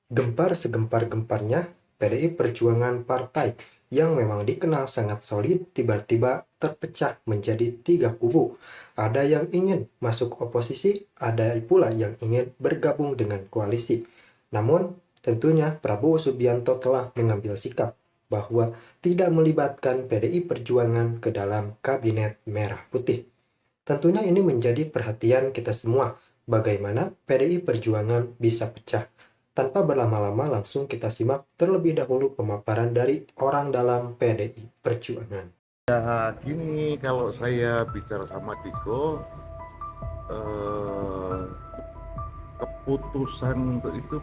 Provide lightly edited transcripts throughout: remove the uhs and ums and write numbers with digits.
Gempar segempar-gemparnya, PDI Perjuangan partai yang memang dikenal sangat solid tiba-tiba terpecah menjadi 3 kubu. Ada yang ingin masuk oposisi, ada pula yang ingin bergabung dengan koalisi. Namun, tentunya Prabowo Subianto telah mengambil sikap bahwa tidak melibatkan PDI Perjuangan ke dalam Kabinet Merah Putih. Tentunya ini menjadi perhatian kita semua, bagaimana PDI Perjuangan bisa pecah. Tanpa berlama-lama langsung kita simak terlebih dahulu pemaparan dari orang dalam PDI Perjuangan. Gini, kalau saya bicara sama Diko, eh, keputusan untuk itu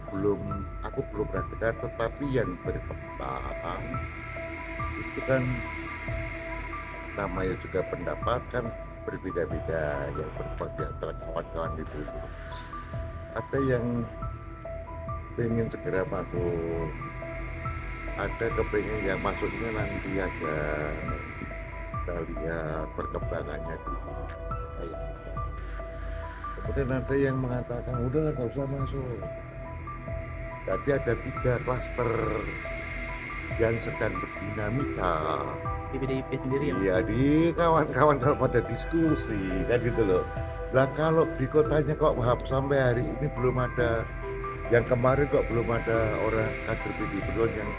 aku belum pernah dengar, tetapi yang berkembang itu kan namanya juga pendapat kan berbeda-beda yang berkembang di antara kawan-kawan itu. Ada yang pengen segera masuk, ada kepengen yang masuknya nanti aja, kita lihat perkembangannya dulu. Kemudian ada yang mengatakan udah nggak usah masuk. Jadi ada 3 klaster yang sedang berdinamika di PDIP sendiri ya? Iya, di kawan-kawan kalau pada diskusi kan gitu loh. Lah kalau di kotanya kok sampai hari ini belum ada, yang kemarin kok belum ada orang kader PDI Perjuangan yang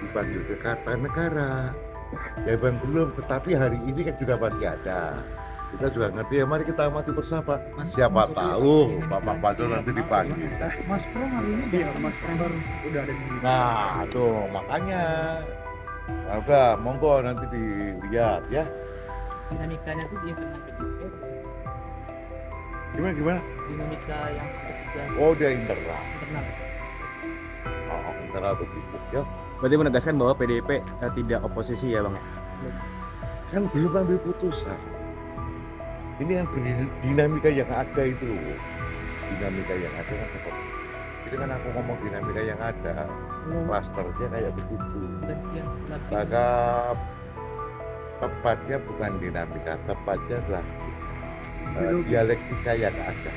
dipanggil ke Kartanegara. Ya bang belum, tetapi hari ini kan juga masih ada. Kita juga ngerti ya, mari kita amati bersama. Siapa tahu Bapak Badul nanti dipanggil. Mas Pro hari ini dia Mas Pro udah ada di. Nah, tuh makanya. Nah, udah, monggo nanti dilihat ya. Dinamikanya tuh di internal PDIP. Gimana? Dinamika yang ketiga. Oh, dia internal. Internal. Oh, internal begitu ya. Berarti menegaskan bahwa PDIP tidak oposisi ya Bang? Kan belum ambil putusan. Ini kan dinamika yang ada itu. Dinamika yang ada kan seperti itu. Jadi kan aku ngomong dinamika yang ada, klasternya kayak begitu. Maka tepatnya bukan dinamika, tepatnya adalah dialektika yang ada.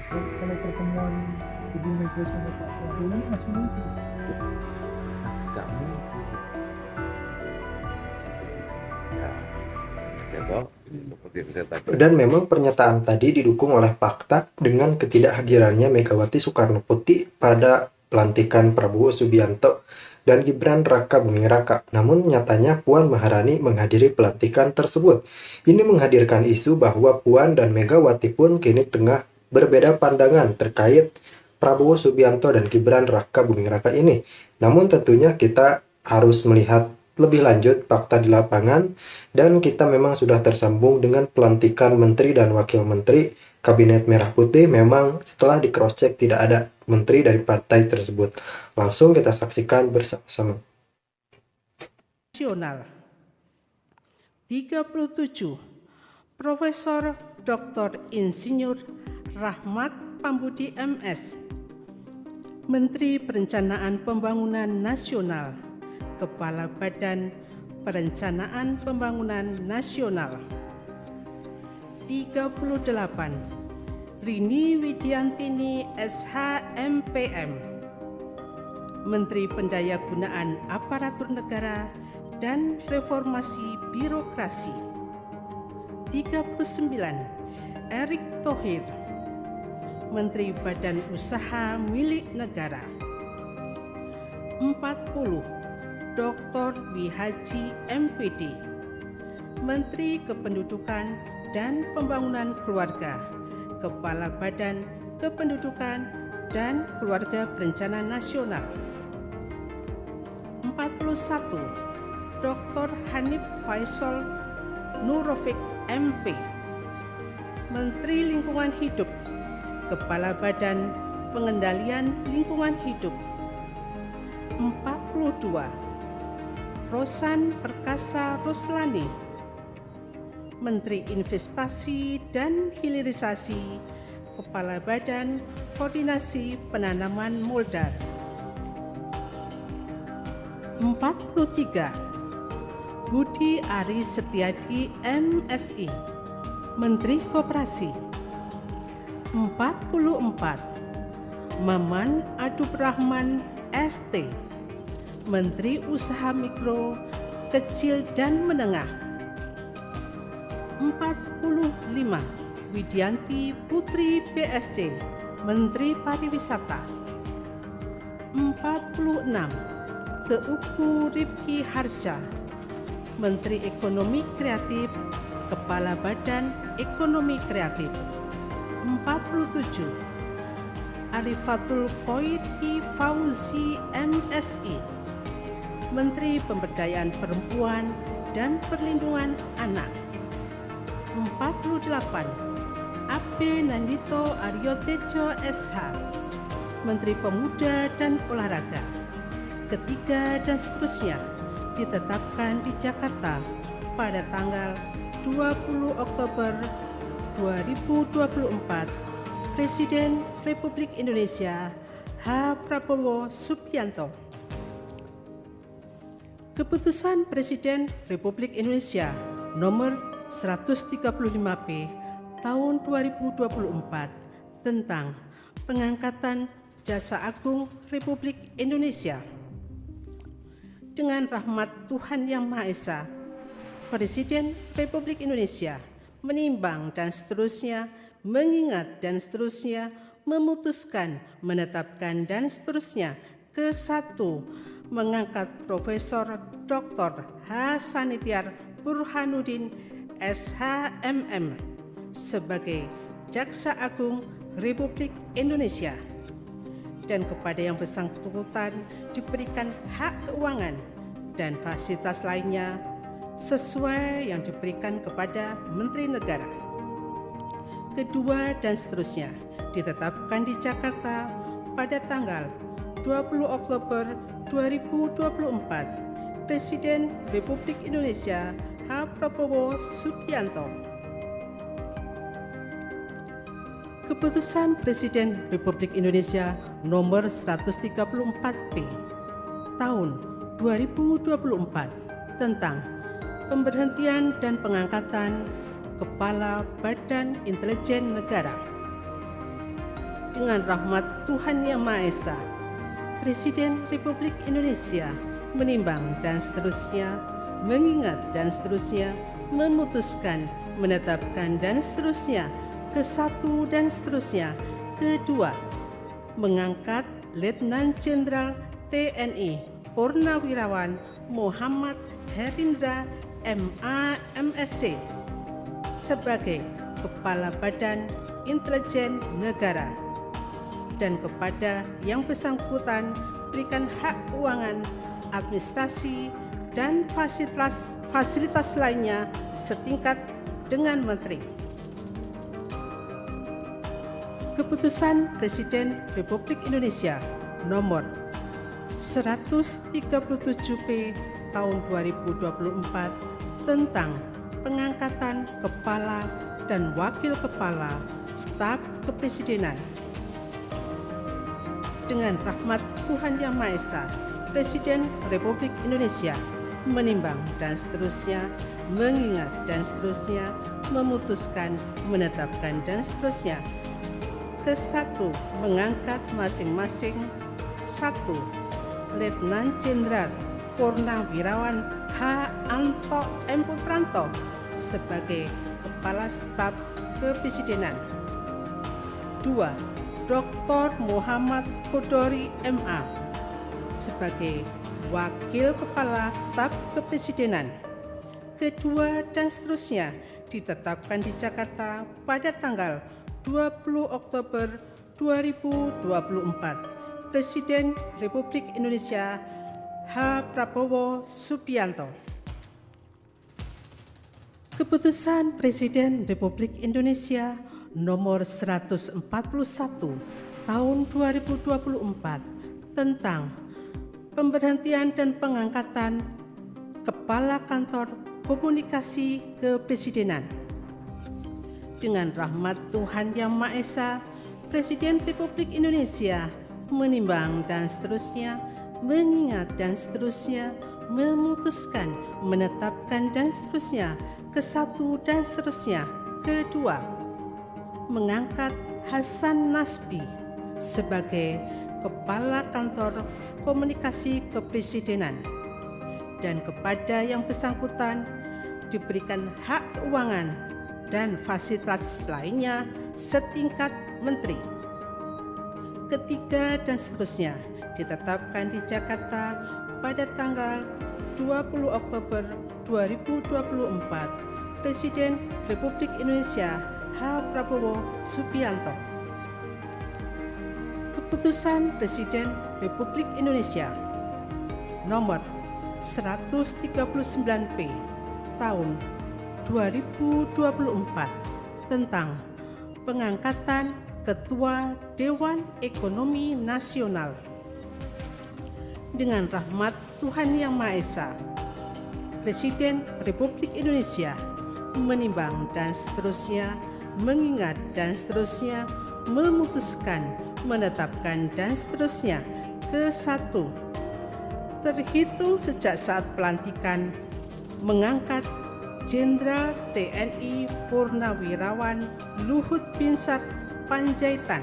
Kalau pertemuan Ibu Mega sama Pak Prabowo ini masih mungkin. Nggak mungkin. Ya toh, seperti yang saya tadi. Dan memang pernyataan tadi didukung oleh fakta dengan ketidakhadirannya Megawati Soekarno Putri pada pelantikan Prabowo Subianto dan Gibran Raka Buming Raka. Namun nyatanya Puan Maharani menghadiri pelantikan tersebut. Ini menghadirkan isu bahwa Puan dan Megawati pun kini tengah berbeda pandangan terkait Prabowo Subianto dan Gibran Raka Buming Raka ini. Namun tentunya kita harus melihat lebih lanjut fakta di lapangan, dan kita memang sudah tersambung dengan pelantikan menteri dan wakil menteri Kabinet Merah Putih. Memang setelah di cross check tidak ada menteri dari partai tersebut. Langsung kita saksikan bersama-sama. Nasional 37 Profesor Dr. Insinyur Rahmat Pambudi MS, Menteri Perencanaan Pembangunan Nasional, Kepala Badan Perencanaan Pembangunan Nasional. 38 Rini Widiantini SH-MPM, Menteri Pendayagunaan Aparatur Negara dan Reformasi Birokrasi. 39 Erick Thohir, Menteri Badan Usaha Milik Negara. 40 Dr. Wihaji MPD, Menteri Kependudukan dan Pembangunan Keluarga, Kepala Badan Kependudukan dan Keluarga Berencana Nasional. 41 Dr. Hanif Faisal Nurofik MP, Menteri Lingkungan Hidup, Kepala Badan Pengendalian Lingkungan Hidup. 42 Rosan Perkasa Ruslani, Menteri Investasi dan Hilirisasi, Kepala Badan Koordinasi Penanaman Modal. 43 Budi Ari Setiadi MSI, Menteri Koperasi. 44 Maman Abdurrahman ST, Menteri Usaha Mikro, Kecil dan Menengah. 45. Widianti Putri PSC, Menteri Pariwisata. 46. Teuku Rifki Harsha, Menteri Ekonomi Kreatif, Kepala Badan Ekonomi Kreatif. 47. Arifatul Khoiri Fauzi MSI, Menteri Pemberdayaan Perempuan dan Perlindungan Anak. 48. Abe Nandito Aryotejo SH, Menteri Pemuda dan Olahraga. Ketiga dan seterusnya ditetapkan di Jakarta pada tanggal 20 Oktober 2024. Presiden Republik Indonesia H. Prabowo Subianto. Keputusan Presiden Republik Indonesia nomor 135P tahun 2024 tentang pengangkatan Jaksa Agung Republik Indonesia. Dengan rahmat Tuhan Yang Maha Esa, Presiden Republik Indonesia menimbang dan seterusnya, mengingat dan seterusnya, memutuskan, menetapkan dan seterusnya. Ke-1, mengangkat Profesor Dr. H. Sanitiar Burhanuddin SHMM sebagai Jaksa Agung Republik Indonesia, dan kepada yang bersangkutan diberikan hak keuangan dan fasilitas lainnya sesuai yang diberikan kepada Menteri Negara. Kedua dan seterusnya ditetapkan di Jakarta pada tanggal 20 Oktober 2024. Presiden Republik Indonesia H. Prabowo Subianto. Keputusan Presiden Republik Indonesia nomor 134P tahun 2024 tentang pemberhentian dan pengangkatan Kepala Badan Intelijen Negara. Dengan rahmat Tuhan Yang Maha Esa, Presiden Republik Indonesia menimbang dan seterusnya, mengingat dan seterusnya, memutuskan, menetapkan dan seterusnya. Ke-1 dan seterusnya. Kedua, mengangkat Letnan Jenderal TNI Purnawirawan Muhammad Herindra MA MSc sebagai Kepala Badan Intelijen Negara, dan kepada yang bersangkutan berikan hak keuangan, administrasi, dan fasilitas lainnya setingkat dengan Menteri. Keputusan Presiden Republik Indonesia nomor 137P tahun 2024 tentang pengangkatan Kepala dan Wakil Kepala Staf Kepresidenan. Dengan rahmat Tuhan Yang Maha Esa, Presiden Republik Indonesia menimbang dan seterusnya, mengingat dan seterusnya, memutuskan, menetapkan dan seterusnya. Ke-1, mengangkat masing-masing 1. Letnan Jenderal Purnawirawan H. Anto M. Putranto sebagai Kepala Staf Kepresidenan. 2. Dr. Muhammad Kodori MA sebagai Wakil Kepala Staf Kepresidenan. Kedua dan seterusnya ditetapkan di Jakarta pada tanggal 20 Oktober 2024. Presiden Republik Indonesia H. Prabowo Subianto. Keputusan Presiden Republik Indonesia nomor 141 tahun 2024 tentang pemberhentian dan pengangkatan Kepala Kantor Komunikasi Kepresidenan. Dengan rahmat Tuhan Yang Maha Esa, Presiden Republik Indonesia menimbang dan seterusnya, mengingat dan seterusnya, memutuskan, menetapkan dan seterusnya. Ke-1 dan seterusnya. Kedua, mengangkat Hasan Nasbi sebagai Kepala Kantor Komunikasi Kepresidenan, dan kepada yang bersangkutan diberikan hak keuangan dan fasilitas lainnya setingkat menteri. Ketiga dan seterusnya ditetapkan di Jakarta pada tanggal 20 Oktober 2024. Presiden Republik Indonesia H. Prabowo Subianto. Keputusan Presiden Republik Indonesia nomor 139P tahun 2024 tentang pengangkatan Ketua Dewan Ekonomi Nasional. Dengan rahmat Tuhan Yang Maha Esa, Presiden Republik Indonesia menimbang dan seterusnya, mengingat dan seterusnya, memutuskan, menetapkan dan seterusnya. Ke-1, terhitung sejak saat pelantikan mengangkat Jenderal TNI Purnawirawan Luhut Binsar Panjaitan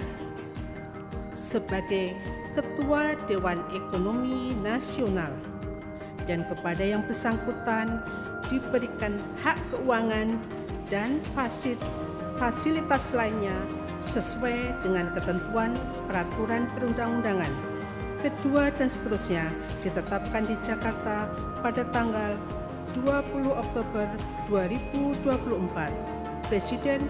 sebagai Ketua Dewan Ekonomi Nasional, dan kepada yang bersangkutan diberikan hak keuangan dan fasilitas lainnya sesuai dengan ketentuan peraturan perundang-undangan. Kedua dan seterusnya ditetapkan di Jakarta pada tanggal 20 Oktober 2024. Presiden